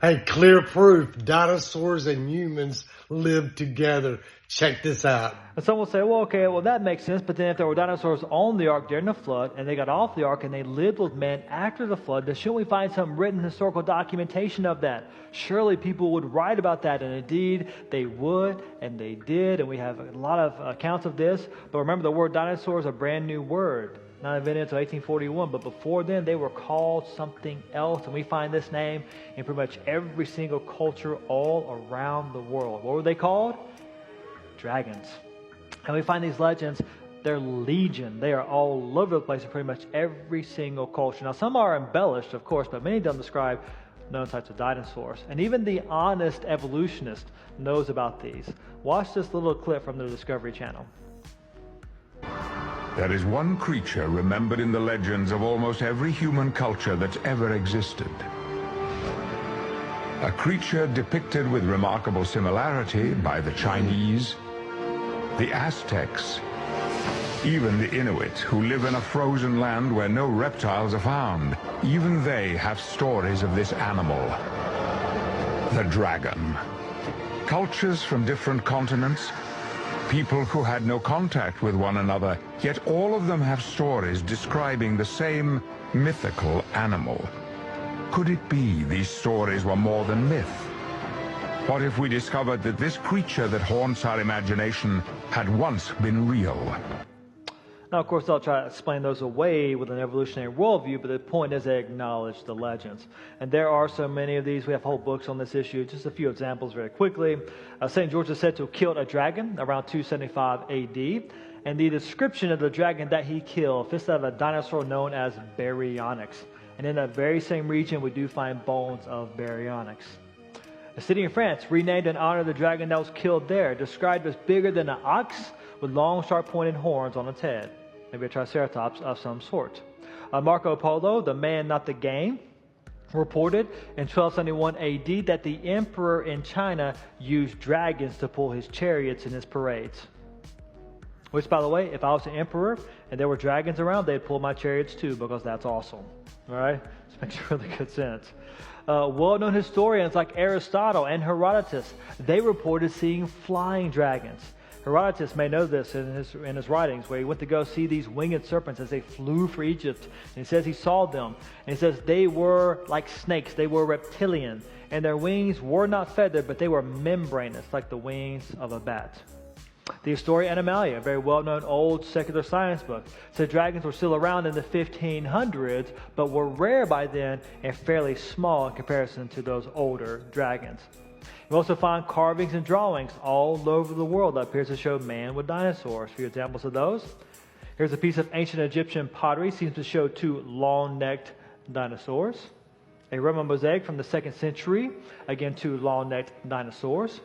Hey, clear proof dinosaurs and humans lived together. Check this out. And some will say, well, okay, well, that makes sense. But then if there were dinosaurs on the ark during the flood and they got off the ark and they lived with men after the flood, then shouldn't we find some written historical documentation of that? Surely people would write about that. And indeed, they would, and they did. And we have a lot of accounts of this. But remember, the word dinosaur is a brand new word, not invented until 1841. But before then, they were called something else. And we find this name in pretty much every single culture all around the world. What were they called? Dragons. And we find these legends, they're legion. They are all over the place in pretty much every single culture. Now, some are embellished, of course, but many of them describe known types of dinosaurs. And even the honest evolutionist knows about these. Watch this little clip from the Discovery Channel. There is one creature remembered in the legends of almost every human culture that's ever existed. A creature depicted with remarkable similarity by the Chinese, the Aztecs, even the Inuit, who live in a frozen land where no reptiles are found. Even they have stories of this animal, the dragon. Cultures from different continents, people who had no contact with one another, yet all of them have stories describing the same mythical animal. Could it be these stories were more than myth? What if we discovered that this creature that haunts our imagination had once been real? Now, of course, I'll try to explain those away with an evolutionary worldview, but the point is they acknowledge the legends. And there are so many of these. We have whole books on this issue. Just a few examples very quickly. St. George is said to have killed a dragon around 275 AD. And the description of the dragon that he killed fits that of a dinosaur known as Baryonyx. And in that very same region, we do find bones of Baryonyx. A city in France, renamed in honor of the dragon that was killed there, described as bigger than an ox with long, sharp-pointed horns on its head. Maybe a triceratops of some sort. Marco Polo, the man, not the game, reported in 1271 AD that the emperor in China used dragons to pull his chariots in his parades. Which, by the way, if I was an emperor and there were dragons around, they'd pull my chariots too, because that's awesome. All right? This makes really good sense. Well-known historians like Aristotle and Herodotus, they reported seeing flying dragons. Herodotus may know this in his writings, where he went to go see these winged serpents as they flew for Egypt. And he says he saw them. And he says they were like snakes. They were reptilian. And their wings were not feathered, but they were membranous, like the wings of a bat. The Historia Animalia, a very well-known old secular science book, said dragons were still around in the 1500s, but were rare by then and fairly small in comparison to those older dragons. You also find carvings and drawings all over the world that appears to show man with dinosaurs. A few examples of those. Here's a piece of ancient Egyptian pottery, seems to show two long-necked dinosaurs. A Roman mosaic from the 2nd century, again two long-necked dinosaurs.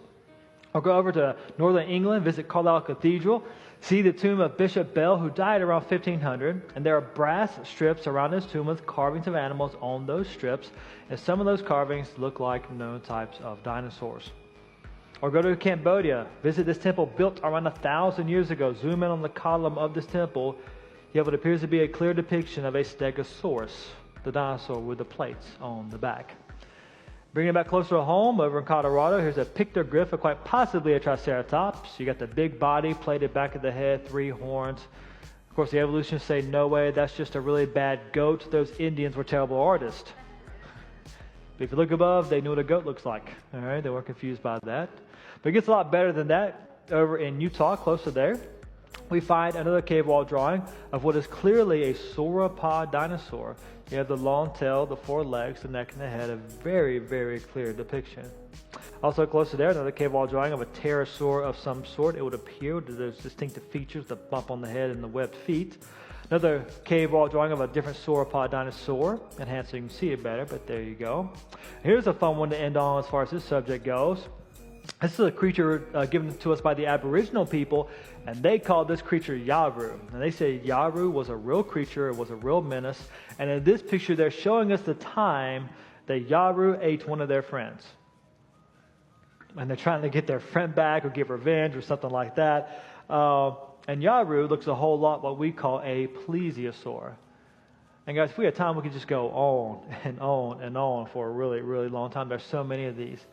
I'll go over to northern England, visit Carlisle Cathedral, see the tomb of Bishop Bell, who died around 1500, and there are brass strips around his tomb with carvings of animals on those strips, and some of those carvings look like known types of dinosaurs. Or go to Cambodia, visit this temple built around 1,000 years ago. Zoom in on the column of this temple. You have what appears to be a clear depiction of a Stegosaurus, the dinosaur with the plates on the back. Bringing it back closer to home, over in Colorado, here's a pictoglyph of quite possibly a Triceratops. You got the big body, plated back of the head, 3 horns. Of course, the evolutionists say, no way, that's just a really bad goat. Those Indians were terrible artists. But if you look above, they knew what a goat looks like. All right, they weren't confused by that. But it gets a lot better than that. Over in Utah, close to there, we find another cave wall drawing of what is clearly a sauropod dinosaur. You have the long tail, the 4 legs, the neck, and the head. A very, very clear depiction. Also close to there, another cave wall drawing of a pterosaur of some sort. It would appear with those distinctive features, the bump on the head and the webbed feet. Another cave wall drawing of a different sauropod dinosaur, enhanced so you can see it better, but there you go. Here's a fun one to end on as far as this subject goes. This is a creature given to us by the Aboriginal people, and they called this creature Yaru. And they say Yaru was a real creature, it was a real menace. And in this picture, they're showing us the time that Yaru ate one of their friends. And they're trying to get their friend back or get revenge or something like that. And Yaru looks a whole lot what we call a plesiosaur. And guys, if we had time, we could just go on and on and on for a really, really long time. There's so many of these.